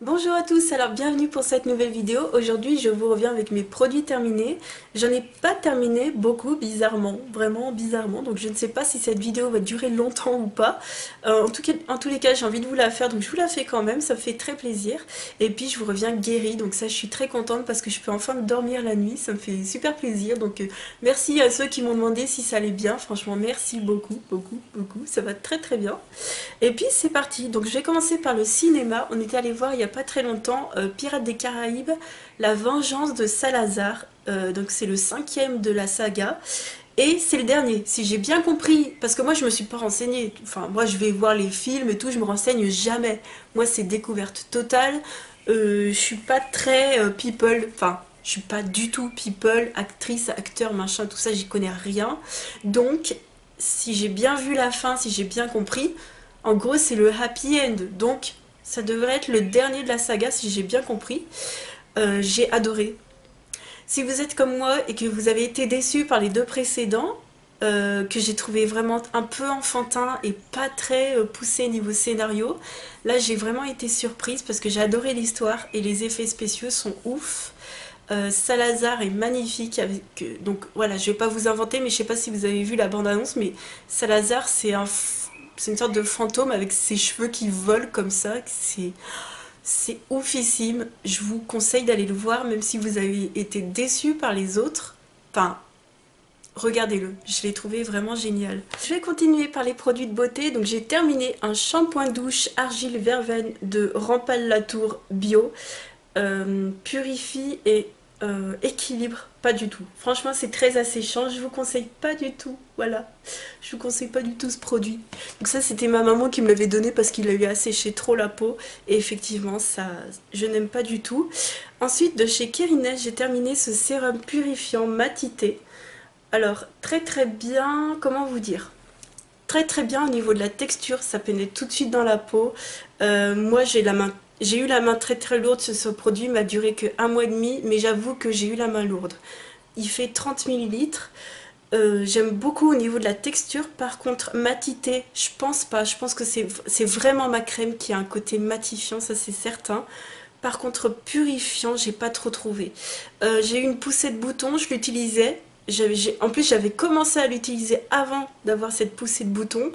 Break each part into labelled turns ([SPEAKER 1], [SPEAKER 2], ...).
[SPEAKER 1] Bonjour à tous, alors bienvenue pour cette nouvelle vidéo. Aujourd'hui je vous reviens avec mes produits terminés. J'en ai pas terminé beaucoup, bizarrement, vraiment bizarrement, donc je ne sais pas si cette vidéo va durer longtemps ou pas. En tous les cas j'ai envie de vous la faire, donc je vous la fais quand même, ça me fait très plaisir. Et puis je vous reviens guérie, donc ça je suis très contente parce que je peux enfin dormir la nuit, ça me fait super plaisir. Donc merci à ceux qui m'ont demandé si ça allait bien, franchement merci beaucoup, beaucoup, beaucoup, ça va très très bien. Et puis c'est parti, donc je vais commencer par le cinéma. On était allé voir il n'y a pas très longtemps Pirates des Caraïbes, La Vengeance de Salazar. Donc c'est le cinquième de la saga. Et c'est le dernier, si j'ai bien compris, parce que moi je me suis pas renseignée, enfin moi je vais voir les films et tout, je me renseigne jamais. Moi c'est découverte totale, je suis pas très people, enfin je suis pas du tout people, actrice, acteur, machin, tout ça j'y connais rien. Donc si j'ai bien vu la fin, si j'ai bien compris, en gros c'est le happy end, donc ça devrait être le dernier de la saga si j'ai bien compris. J'ai adoré. Si vous êtes comme moi et que vous avez été déçu par les deux précédents, que j'ai trouvé vraiment un peu enfantin et pas très poussé niveau scénario, là j'ai vraiment été surprise parce que j'ai adoré l'histoire et les effets spéciaux sont ouf. Salazar est magnifique avec, donc voilà, je vais pas vous inventer, mais je sais pas si vous avez vu la bande annonce, mais Salazar c'est une sorte de fantôme avec ses cheveux qui volent comme ça, c'est oufissime. Je vous conseille d'aller le voir, même si vous avez été déçu par les autres. Enfin, regardez-le, je l'ai trouvé vraiment génial. Je vais continuer par les produits de beauté. Donc j'ai terminé un shampoing douche argile verveine de Rampal Latour Bio. Purifie et équilibre, pas du tout. Franchement, c'est très asséchant. Je vous conseille pas du tout. Voilà, je vous conseille pas du tout ce produit. Donc ça, c'était ma maman qui me l'avait donné parce qu'il a eu asséché trop la peau. Et effectivement, ça, je n'aime pas du tout. Ensuite, de chez Kérines, j'ai terminé ce sérum purifiant matité. Alors, très très bien, comment vous dire? Très très bien au niveau de la texture, ça pénètre tout de suite dans la peau. Moi j'ai eu la main très très lourde sur ce produit, m'a duré que un mois et demi, mais j'avoue que j'ai eu la main lourde. Il fait 30 millilitres. J'aime beaucoup au niveau de la texture, par contre matité, je pense pas, je pense que c'est vraiment ma crème qui a un côté matifiant, ça c'est certain. Par contre, purifiant, j'ai pas trop trouvé. J'ai eu une poussée de boutons, je l'utilisais. En plus, j'avais commencé à l'utiliser avant d'avoir cette poussée de boutons.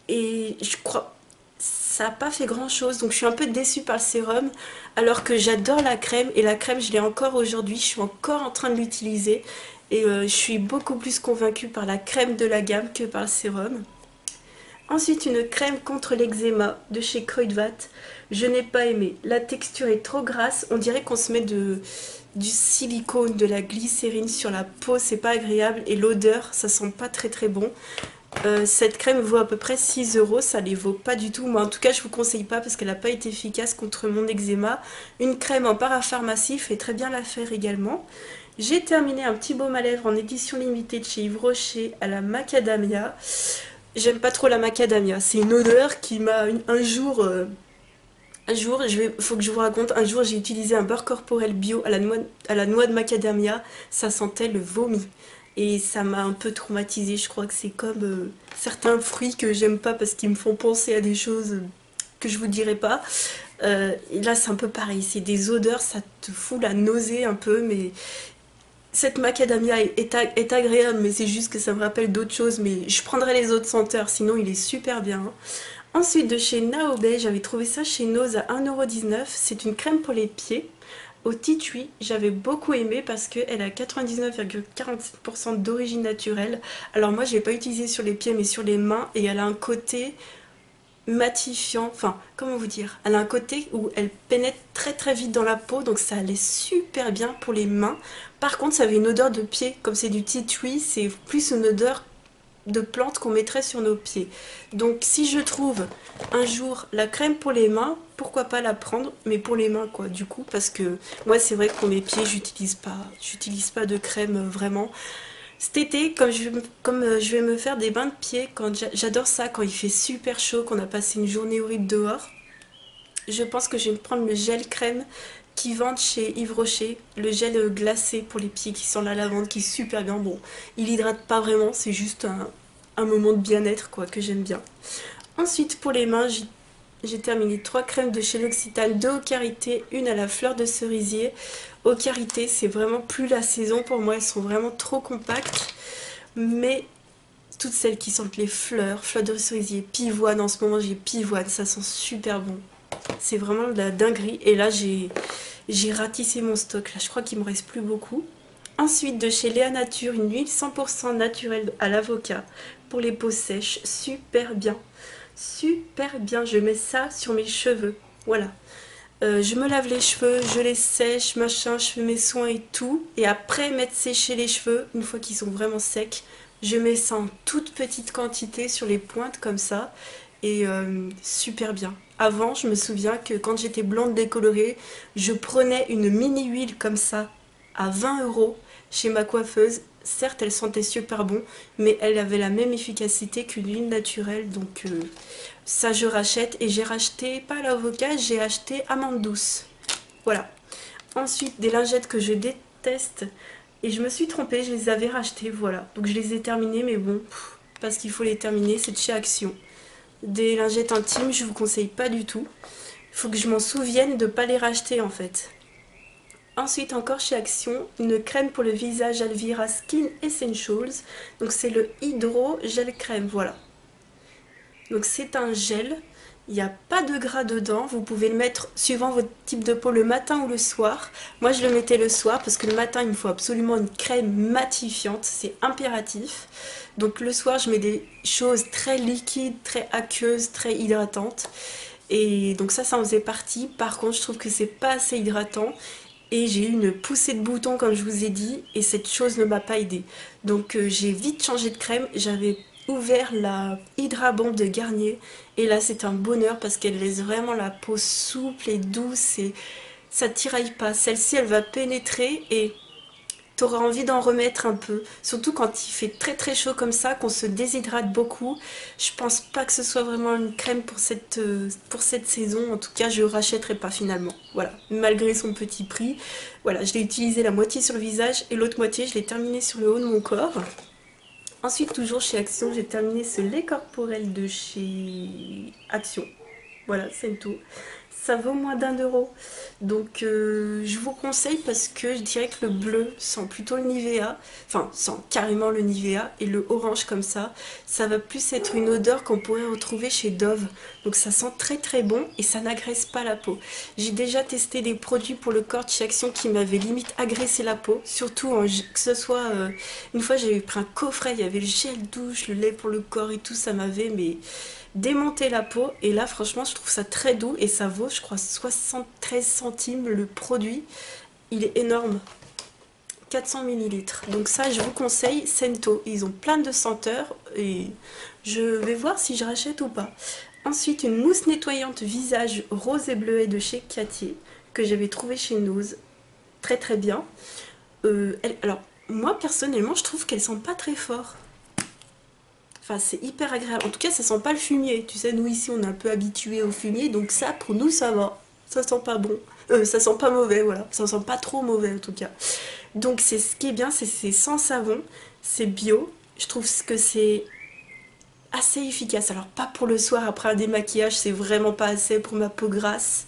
[SPEAKER 1] Et je crois ça n'a pas fait grand chose. Donc je suis un peu déçue par le sérum. Alors que j'adore la crème. Et la crème, je l'ai encore aujourd'hui. Je suis encore en train de l'utiliser. Et je suis beaucoup plus convaincue par la crème de la gamme que par le sérum. Ensuite, une crème contre l'eczéma de chez Kruidvat. Je n'ai pas aimé. La texture est trop grasse. On dirait qu'on se met du silicone, de la glycérine sur la peau. C'est pas agréable. Et l'odeur, ça sent pas très très bon. Cette crème vaut à peu près 6 euros. Ça les vaut pas du tout. Moi, en tout cas, je vous conseille pas parce qu'elle n'a pas été efficace contre mon eczéma. Une crème en parapharmacie fait très bien l'affaire également. J'ai terminé un petit baume à lèvres en édition limitée de chez Yves Rocher à la macadamia. J'aime pas trop la macadamia. C'est une odeur qui m'a un jour, faut que je vous raconte. Un jour, j'ai utilisé un beurre corporel bio à la noix de macadamia. Ça sentait le vomi. Et ça m'a un peu traumatisée. Je crois que c'est comme certains fruits que j'aime pas parce qu'ils me font penser à des choses que je vous dirai pas. Et là, c'est un peu pareil. C'est des odeurs, ça te fout la nausée un peu, mais cette macadamia est agréable, mais c'est juste que ça me rappelle d'autres choses. Mais je prendrai les autres senteurs, sinon il est super bien. Ensuite, de chez Naobé, j'avais trouvé ça chez Nose à 1,19 €. C'est une crème pour les pieds. Au titui, j'avais beaucoup aimé parce qu'elle a 99,47% d'origine naturelle. Alors moi, je ne l'ai pas utilisée sur les pieds, mais sur les mains. Et elle a un côté matifiant, enfin, comment vous dire, elle a un côté où elle pénètre très très vite dans la peau, donc ça allait super bien pour les mains. Par contre, ça avait une odeur de pied, comme c'est du tea tree, c'est plus une odeur de plante qu'on mettrait sur nos pieds. Donc si je trouve un jour la crème pour les mains, pourquoi pas la prendre, mais pour les mains quoi, du coup, parce que moi c'est vrai que pour mes pieds, j'utilise pas de crème vraiment. Cet été, comme je vais me faire des bains de pieds, j'adore ça quand il fait super chaud, qu'on a passé une journée horrible dehors, je pense que je vais me prendre le gel crème qui vendent chez Yves Rocher, le gel glacé pour les pieds qui sent la lavande, qui est super bien. Bon, il hydrate pas vraiment, c'est juste un moment de bien-être quoi que j'aime bien. Ensuite, pour les mains, j'ai terminé 3 crèmes de chez L'Occitane, 2 au karité, une à la fleur de cerisier. Au karité, c'est vraiment plus la saison pour moi, elles sont vraiment trop compactes. Mais toutes celles qui sentent les fleurs, fleurs de cerisier, pivoine, en ce moment j'ai pivoine, ça sent super bon. C'est vraiment de la dinguerie. Et là j'ai ratissé mon stock, là je crois qu'il me reste plus beaucoup. Ensuite de chez Léa Nature, une huile 100% naturelle à l'avocat pour les peaux sèches, super bien. Super bien, je mets ça sur mes cheveux, voilà. Je me lave les cheveux, je les sèche, machin, je fais mes soins et tout. Et après mettre sécher les cheveux, une fois qu'ils sont vraiment secs, je mets ça en toute petite quantité sur les pointes comme ça. Et super bien. Avant, je me souviens que quand j'étais blonde décolorée, je prenais une mini huile comme ça à 20 € chez ma coiffeuse. Certes, elle sentait super bon, mais elle avait la même efficacité qu'une huile naturelle. Donc ça, je rachète. Et j'ai racheté, pas l'avocat, j'ai acheté amande douce. Voilà. Ensuite, des lingettes que je déteste. Et je me suis trompée, je les avais rachetées, voilà. Donc je les ai terminées, mais bon, parce qu'il faut les terminer, c'est de chez Action. Des lingettes intimes, je vous conseille pas du tout. Il faut que je m'en souvienne de ne pas les racheter en fait. Ensuite encore chez Action, une crème pour le visage Alvira Skin Essentials. Donc c'est le Hydro Gel Crème, voilà. Donc c'est un gel, il n'y a pas de gras dedans, vous pouvez le mettre suivant votre type de peau le matin ou le soir. Moi je le mettais le soir parce que le matin il me faut absolument une crème matifiante, c'est impératif. Donc le soir je mets des choses très liquides, très aqueuses, très hydratantes. Et donc ça en faisait partie. Par contre je trouve que c'est pas assez hydratant. Et j'ai eu une poussée de boutons comme je vous ai dit. Et cette chose ne m'a pas aidée. Donc j'ai vite changé de crème. J'avais ouvert la Hydra Bomb de Garnier. Et là c'est un bonheur parce qu'elle laisse vraiment la peau souple et douce. Et ça tiraille pas. Celle-ci elle va pénétrer et t'auras envie d'en remettre un peu, surtout quand il fait très très chaud comme ça, qu'on se déshydrate beaucoup. Je pense pas que ce soit vraiment une crème pour cette saison, en tout cas je rachèterai pas finalement, voilà, malgré son petit prix. Voilà, je l'ai utilisé la moitié sur le visage et l'autre moitié je l'ai terminé sur le haut de mon corps. Ensuite toujours chez Action, j'ai terminé ce lait corporel de chez Action, voilà c'est tout. Ça vaut moins d'1 €. Donc je vous conseille parce que je dirais que le bleu sent plutôt le Nivea, enfin sent carrément le Nivea, et le orange comme ça va plus être une odeur qu'on pourrait retrouver chez Dove. Donc ça sent très très bon et ça n'agresse pas la peau. J'ai déjà testé des produits pour le corps de chez Action qui m'avaient limite agressé la peau, surtout que ce soit, une fois j'avais pris un coffret, il y avait le gel douche, le lait pour le corps et tout, ça m'avait mais démonter la peau. Et là franchement je trouve ça très doux et ça vaut je crois 73 centimes le produit. Il est énorme, 400 ml. Donc ça je vous conseille, Scento. Ils ont plein de senteurs et je vais voir si je rachète ou pas. Ensuite une mousse nettoyante visage rose et bleuet de chez Cattier que j'avais trouvé chez Nose. Très très bien. Alors moi personnellement je trouve qu'elle sent pas très fort. Enfin, c'est hyper agréable. En tout cas, ça sent pas le fumier. Tu sais, nous ici, on est un peu habitués au fumier. Donc ça, pour nous, ça va. Ça sent pas bon. Ça sent pas mauvais, voilà. Ça sent pas trop mauvais, en tout cas. Donc, c'est ce qui est bien, c'est sans savon. C'est bio. Je trouve que c'est assez efficace. Alors, pas pour le soir après un démaquillage. C'est vraiment pas assez pour ma peau grasse.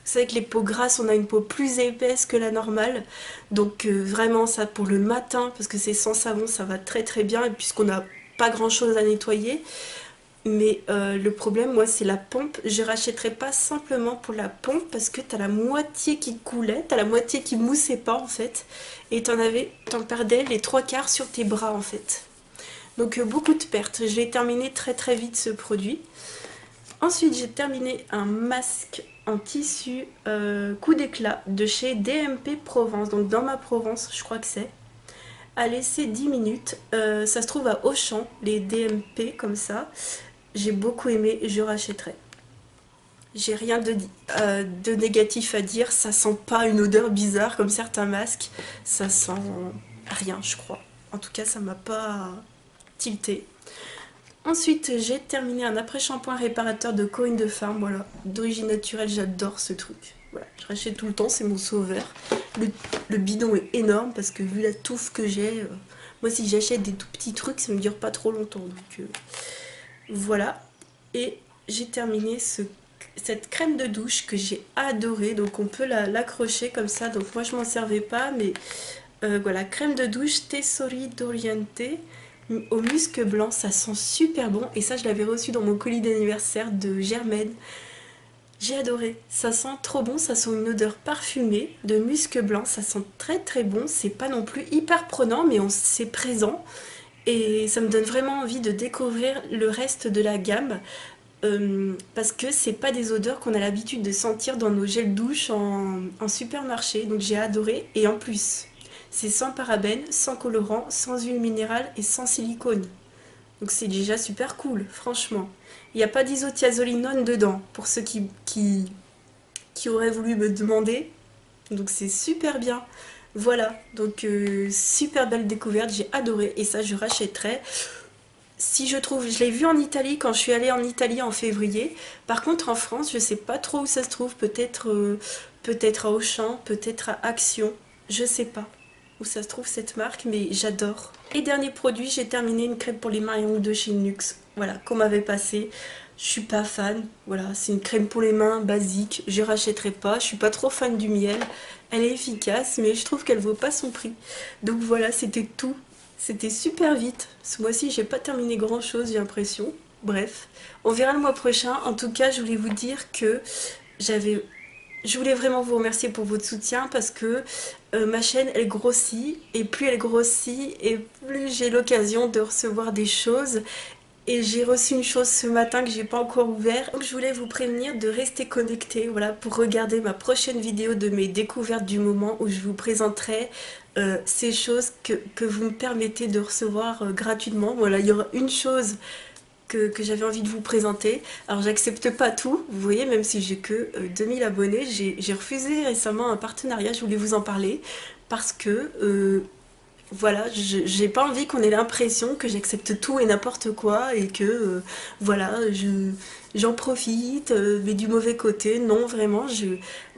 [SPEAKER 1] Vous savez que les peaux grasses, on a une peau plus épaisse que la normale. Donc, vraiment, ça pour le matin, parce que c'est sans savon, ça va très très bien. Et puisqu'on a pas grand chose à nettoyer, mais le problème moi c'est la pompe. Je rachèterai pas simplement pour la pompe parce que t'as la moitié qui coulait, t'as la moitié qui moussait pas en fait, et t'en perdais les 3/4 sur tes bras en fait. Donc beaucoup de pertes. Je l'ai terminé très très vite ce produit. Ensuite j'ai terminé un masque en tissu coup d'éclat de chez DMP Provence, donc dans ma Provence je crois que c'est, à laisser 10 minutes. Ça se trouve à Auchan, les DMP comme ça. J'ai beaucoup aimé, je rachèterai. J'ai rien de négatif à dire, ça sent pas une odeur bizarre comme certains masques. Ça sent rien, je crois. En tout cas, ça m'a pas tilté. Ensuite, j'ai terminé un après-shampoing réparateur de Corinne de Farm, voilà, d'origine naturelle, j'adore ce truc. Voilà, je rachète tout le temps, c'est mon sauveur. Le bidon est énorme parce que vu la touffe que j'ai, moi si j'achète des tout petits trucs, ça me dure pas trop longtemps. Donc voilà, et j'ai terminé ce cette crème de douche que j'ai adorée. Donc on peut l'accrocher comme ça. Donc moi je m'en servais pas, mais voilà, crème de douche Tesori d'Oriente au musc blanc, ça sent super bon. Et ça je l'avais reçu dans mon colis d'anniversaire de Germaine. J'ai adoré, ça sent trop bon, ça sent une odeur parfumée de musc blanc, ça sent très très bon, c'est pas non plus hyper prenant mais c'est présent et ça me donne vraiment envie de découvrir le reste de la gamme parce que c'est pas des odeurs qu'on a l'habitude de sentir dans nos gels douche en supermarché, donc j'ai adoré et en plus c'est sans parabènes, sans colorant, sans huile minérale et sans silicone. Donc c'est déjà super cool, franchement. Il n'y a pas d'isothiazolinone dedans, pour ceux qui auraient voulu me demander. Donc c'est super bien. Voilà, donc super belle découverte, j'ai adoré. Et ça, je rachèterai. Si je trouve, je l'ai vu en Italie quand je suis allée en Italie en février. Par contre, en France, je sais pas trop où ça se trouve. Peut-être à Auchan, peut-être à Action. Je sais pas où ça se trouve cette marque, mais j'adore. Et dernier produit, j'ai terminé une crème pour les mains de chez Nuxe. Voilà, qu'on m'avait passé. Je suis pas fan. Voilà, c'est une crème pour les mains basique. Je rachèterai pas. Je suis pas trop fan du miel. Elle est efficace, mais je trouve qu'elle vaut pas son prix. Donc voilà, c'était tout. C'était super vite. Ce mois-ci, j'ai pas terminé grand chose, j'ai l'impression. Bref, on verra le mois prochain. En tout cas, je voulais vous dire que je voulais vraiment vous remercier pour votre soutien parce que ma chaîne elle grossit et plus elle grossit et plus j'ai l'occasion de recevoir des choses. Et j'ai reçu une chose ce matin que j'ai pas encore ouvert. Donc je voulais vous prévenir de rester connecté, voilà, pour regarder ma prochaine vidéo de mes découvertes du moment où je vous présenterai ces choses que vous me permettez de recevoir gratuitement. Voilà, il y aura une chose que j'avais envie de vous présenter. Alors j'accepte pas tout, vous voyez, même si j'ai que 2000 abonnés, j'ai refusé récemment un partenariat, je voulais vous en parler, parce que voilà, j'ai pas envie qu'on ait l'impression que j'accepte tout et n'importe quoi et que voilà, j'en profite, mais du mauvais côté. Non, vraiment,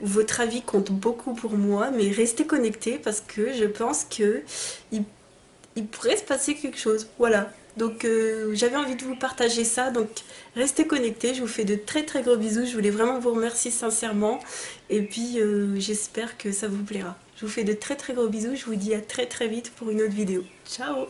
[SPEAKER 1] votre avis compte beaucoup pour moi, mais restez connectés parce que je pense que il pourrait se passer quelque chose. Voilà. Donc j'avais envie de vous partager ça, donc restez connectés, je vous fais de très très gros bisous, je voulais vraiment vous remercier sincèrement et puis j'espère que ça vous plaira. Je vous fais de très très gros bisous, je vous dis à très très vite pour une autre vidéo. Ciao!